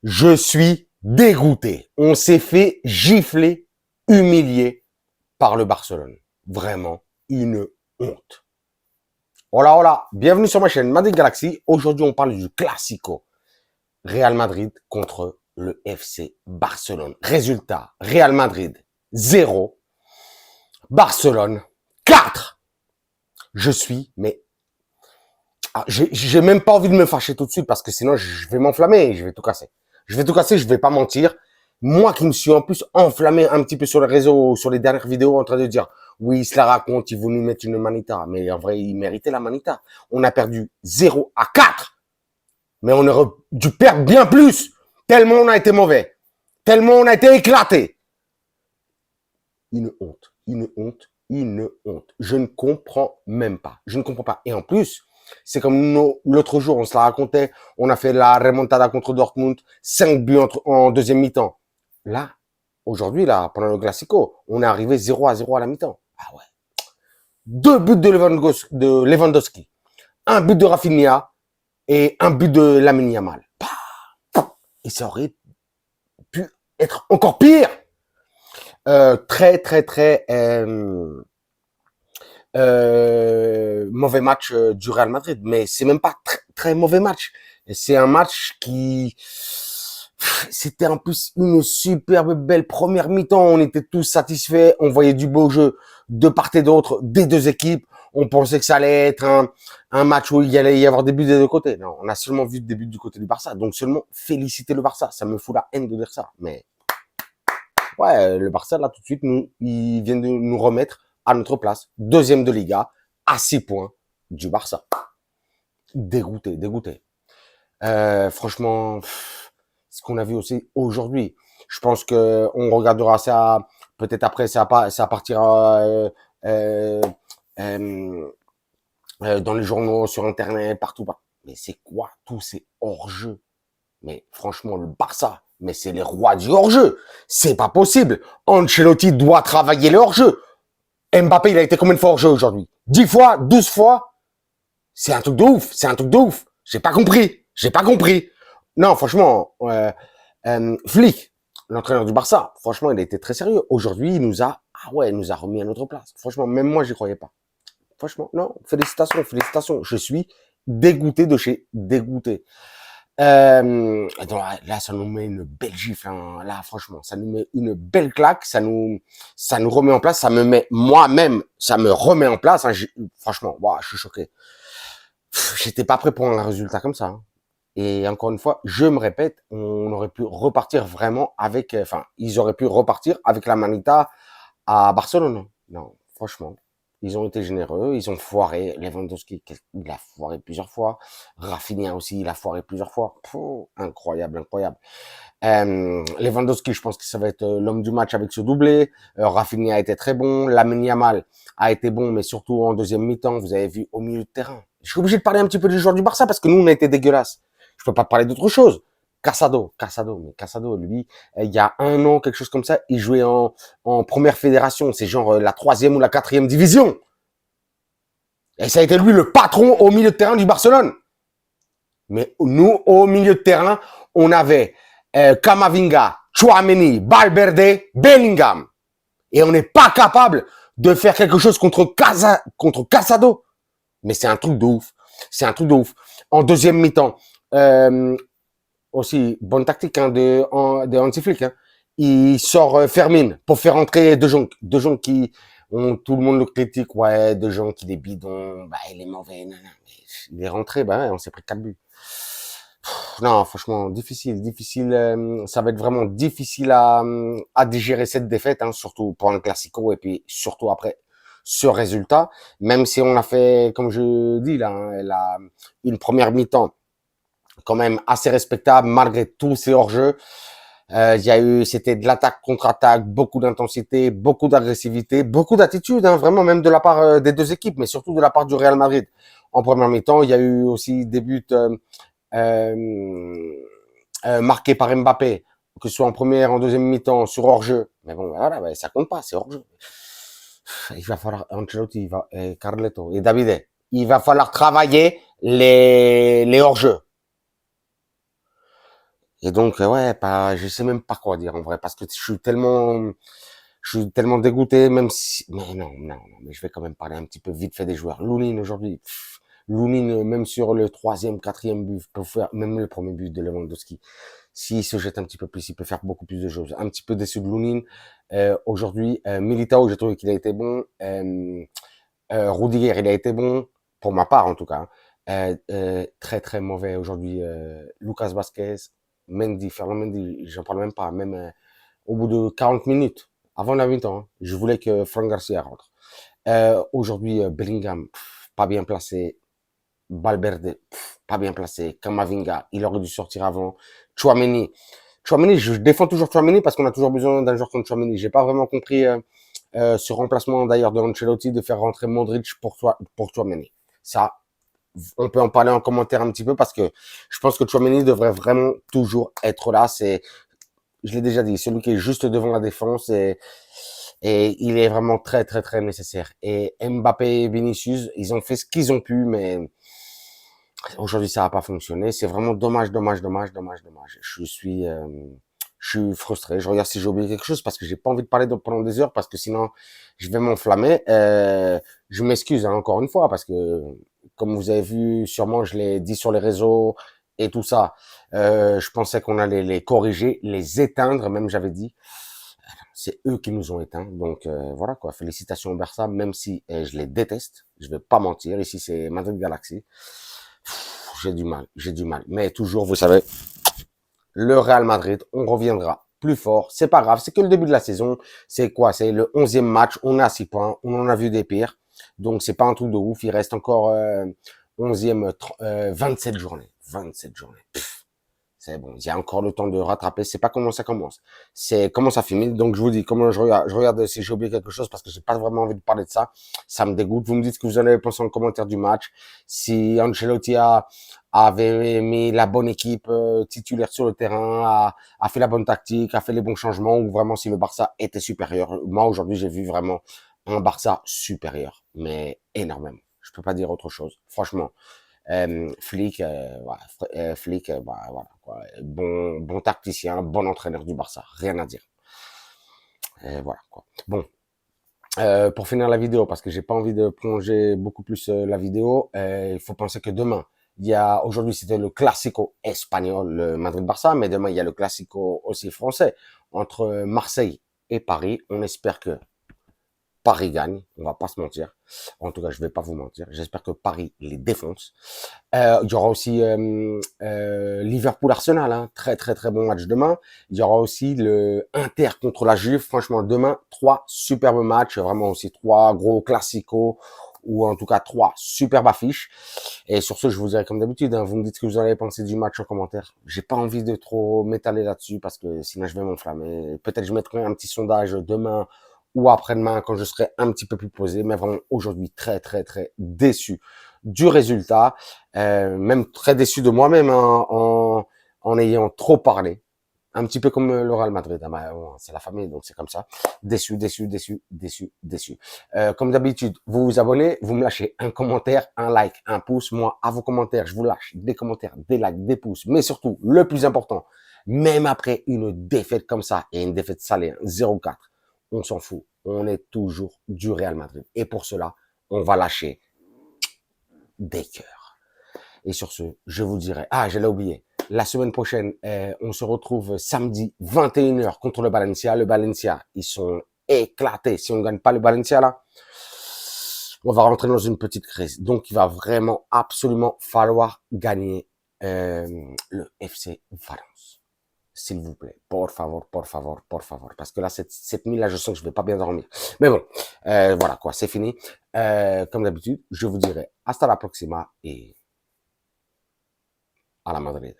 Je suis dégoûté. On s'est fait gifler, humilier par le Barcelone. Vraiment une honte. Hola, hola. Bienvenue sur ma chaîne Madrid Galaxy. Aujourd'hui, on parle du Classico. Real Madrid contre le FC Barcelone. Résultat, Real Madrid 0, Barcelone 4. Je suis, mais j'ai même pas envie de me fâcher tout de suite parce que sinon je vais m'enflammer et je vais tout casser. Je vais tout casser, je vais pas mentir. Moi qui me suis en plus enflammé un petit peu sur les réseaux, sur les dernières vidéos en train de dire oui, il se la raconte, il veut nous mettre une manita. Mais en vrai, il méritait la manita. On a perdu 0-4. Mais on aurait dû perdre bien plus. Tellement on a été mauvais. Tellement on a été éclaté. Une honte, une honte, une honte. Je ne comprends même pas. Je ne comprends pas. Et en plus, c'est comme l'autre jour, on se la racontait, on a fait la remontada contre Dortmund, 5 buts en deuxième mi-temps. Là, aujourd'hui, là, pendant le Classico, on est arrivé 0-0 à la mi-temps. Ah ouais. 2 buts de Lewandowski, un but de Rafinha et un but de Lamine Yamal. Et ça aurait pu être encore pire. Très mauvais match du Real Madrid, mais c'est même pas très mauvais match. C'est un match qui, c'était en plus une superbe belle première mi-temps. On était tous satisfaits, on voyait du beau jeu de part et d'autre des deux équipes. On pensait que ça allait être un match où il allait y avoir des buts des deux côtés. Non, on a seulement vu des buts du côté du Barça. Donc seulement féliciter le Barça. Ça me fout la haine de dire ça. Mais ouais, le Barça, là, tout de suite, il vient de nous remettre à notre place. Deuxième de Liga, à 6 points du Barça. Dégoûté, dégoûté. Franchement, ce qu'on a vu aussi aujourd'hui, je pense que on regardera ça, peut-être après, ça partira dans les journaux, sur Internet, partout. Mais c'est quoi tous ces hors-jeux? Mais franchement, le Barça, mais c'est les rois du hors-jeu. C'est pas possible. Ancelotti doit travailler le hors-jeu. Mbappé, il a été combien de fois hors-jeu aujourd'hui? 10 fois? 12 fois? C'est un truc de ouf. C'est un truc de ouf. J'ai pas compris. J'ai pas compris. Non, franchement, Flick, l'entraîneur du Barça, franchement, il a été très sérieux. Aujourd'hui, il nous a, il nous a remis à notre place. Franchement, même moi, j'y croyais pas. Franchement, non, félicitations, félicitations. Je suis dégoûté de chez dégoûté. Là, ça nous met une belle gifle, hein. Là, franchement, ça nous met une belle claque, ça nous remet en place, ça me met moi-même, ça me remet en place, hein. Franchement, je suis choqué. J'étais pas prêt pour un résultat comme ça, hein. Et encore une fois, je me répète, on aurait pu repartir vraiment avec, ils auraient pu repartir avec la Manita à Barcelone. Non, franchement. Ils ont été généreux, ils ont foiré. Lewandowski, il a foiré plusieurs fois. Rafinha aussi, il a foiré plusieurs fois. Incroyable, incroyable. Lewandowski, je pense que ça va être l'homme du match avec ce doublé. Rafinha a été très bon. Lamine Yamal a été bon, mais surtout en deuxième mi-temps, vous avez vu au milieu de terrain. Je suis obligé de parler un petit peu des joueurs du Barça parce que nous, on a été dégueulasses. Je peux pas parler d'autre chose. Casado, lui, il y a un an, quelque chose comme ça, il jouait en première fédération. C'est genre la 3e ou la 4e division. Et ça a été lui le patron au milieu de terrain du Barcelone. Mais nous, au milieu de terrain, on avait Camavinga, Tchouaméni, Valverde, Bellingham. Et on n'est pas capable de faire quelque chose contre Casado. Mais c'est un truc de ouf. C'est un truc de ouf. En deuxième mi-temps, aussi, bonne tactique de Hansi Flick. Hein. Il sort Fermin pour faire entrer De Jong. De Jong qui, tout le monde le critique, ouais, De Jong qui est bidon, il est mauvais. Non. Il est rentré, on s'est pris 4 buts. Non, franchement, difficile. Ça va être vraiment difficile à digérer cette défaite, hein, surtout pour un Classico et puis surtout après ce résultat. Même si on a fait, comme je dis là, une première mi-temps quand même assez respectable malgré tous ces hors-jeux. C'était de l'attaque contre-attaque, beaucoup d'intensité, beaucoup d'agressivité, beaucoup d'attitude, hein, vraiment même de la part des deux équipes, mais surtout de la part du Real Madrid. En première mi-temps, il y a eu aussi des buts marqués par Mbappé, que ce soit en première, en deuxième mi-temps, sur hors-jeu. Mais bon, voilà, ça compte pas, c'est hors-jeu. Il va falloir Ancelotti, Carleto et Davide, il va falloir travailler les hors-jeux. Et donc, ouais, pas, je sais même pas quoi dire en vrai, parce que je suis tellement dégoûté, même si, mais non, non, non, mais je vais quand même parler un petit peu vite fait des joueurs. Lounine aujourd'hui, Lounine, même sur le troisième, quatrième but, peut faire, même le premier but de Lewandowski. S'il se jette un petit peu plus, il peut faire beaucoup plus de choses. Un petit peu déçu de Lounine. Aujourd'hui, Militao, j'ai trouvé qu'il a été bon. Rudiger, il a été bon, pour ma part en tout cas. Très très mauvais aujourd'hui. Lucas Vasquez, Mendy, Ferland Mendy, j'en parle même pas. Même au bout de 40 minutes, avant la mi-temps, hein, je voulais que Franck Garcia rentre. Aujourd'hui, Bellingham, pas bien placé. Valverde, pas bien placé. Kamavinga, il aurait dû sortir avant. Chouameni, je défends toujours Chouameni parce qu'on a toujours besoin d'un joueur comme Chouameni. J'ai pas vraiment compris ce remplacement d'ailleurs de Ancelotti de faire rentrer Modric pour Chouameni. Ça, on peut en parler en commentaire un petit peu parce que je pense que Chouameni devrait vraiment toujours être là. C'est, je l'ai déjà dit, celui qui est juste devant la défense et il est vraiment très très très nécessaire. Et Mbappé et Vinicius, ils ont fait ce qu'ils ont pu, mais aujourd'hui ça n'a pas fonctionné. C'est vraiment dommage, dommage, dommage, dommage, dommage. Je suis frustré. Je regarde si j'ai oublié quelque chose parce que j'ai pas envie de parler pendant des heures parce que sinon je vais m'enflammer. Je m'excuse hein, encore une fois parce que comme vous avez vu, sûrement je l'ai dit sur les réseaux et tout ça. Je pensais qu'on allait les corriger, les éteindre, même j'avais dit. C'est eux qui nous ont éteints. Donc voilà quoi. Félicitations au Barça, même si je les déteste. Je vais pas mentir. Ici c'est Madrid Galaxy. J'ai du mal, j'ai du mal. Mais toujours, vous savez, le Real Madrid, on reviendra plus fort. C'est pas grave, c'est que le début de la saison. C'est quoi? C'est le 11e match. On est à 6 points. On en a vu des pires. Donc, c'est pas un truc de ouf. Il reste encore 11e, 27 journées. 27 journées. C'est bon, il y a encore le temps de rattraper. C'est pas comment ça commence, c'est comment ça finit. Donc je vous dis, comment je regarde si j'ai oublié quelque chose parce que j'ai pas vraiment envie de parler de ça. Ça me dégoûte. Vous me dites ce que vous en avez pensé en commentaire du match. Si Ancelotti avait mis la bonne équipe titulaire sur le terrain, a fait la bonne tactique, a fait les bons changements, ou vraiment si le Barça était supérieur. Moi aujourd'hui, j'ai vu vraiment un Barça supérieur, mais énormément. Je peux pas dire autre chose. Franchement. Flick, voilà, Flick, bah, voilà, quoi. Bon tacticien, bon entraîneur du Barça, rien à dire. Voilà quoi. Bon, pour finir la vidéo, parce que j'ai pas envie de plonger beaucoup plus la vidéo, il faut penser que demain, aujourd'hui c'était le Classico espagnol, le Madrid-Barça, mais demain il y a le Classico aussi français entre Marseille et Paris. On espère que Paris gagne, on va pas se mentir. En tout cas, je vais pas vous mentir. J'espère que Paris les défonce. Il y aura aussi Liverpool-Arsenal, hein. Très très très bon match demain. Il y aura aussi le Inter contre la Juve. Franchement, demain, 3 superbes matchs, vraiment aussi 3 gros classicos ou en tout cas 3 superbes affiches. Et sur ce, je vous dirai comme d'habitude, hein, vous me dites ce que vous en avez pensé du match en commentaire. J'ai pas envie de trop m'étaler là-dessus parce que sinon je vais m'enflammer. Peut-être je mettrai un petit sondage demain ou après-demain quand je serai un petit peu plus posé, mais vraiment aujourd'hui très très très déçu du résultat, même très déçu de moi-même hein, en ayant trop parlé, un petit peu comme le Real Madrid, hein, bon, c'est la famille donc c'est comme ça, déçu, déçu, déçu, déçu, déçu. Comme d'habitude, vous vous abonnez, vous me lâchez un commentaire, un like, un pouce, moi à vos commentaires, je vous lâche des commentaires, des likes, des pouces, mais surtout, le plus important, même après une défaite comme ça, et une défaite salée, 0-4, on s'en fout. On est toujours du Real Madrid. Et pour cela, on va lâcher des cœurs. Et sur ce, je vous dirai... Ah, j'allais oublier. La semaine prochaine, on se retrouve samedi 21h contre le Valencia. Le Valencia, ils sont éclatés. Si on ne gagne pas le Valencia, là, on va rentrer dans une petite crise. Donc, il va vraiment absolument falloir gagner le FC Valence. S'il vous plaît, por favor, por favor, por favor. Parce que là, cette nuit-là, je sens que je vais pas bien dormir. Mais bon, voilà quoi, c'est fini. Comme d'habitude, je vous dirai hasta la próxima et à la Madrid.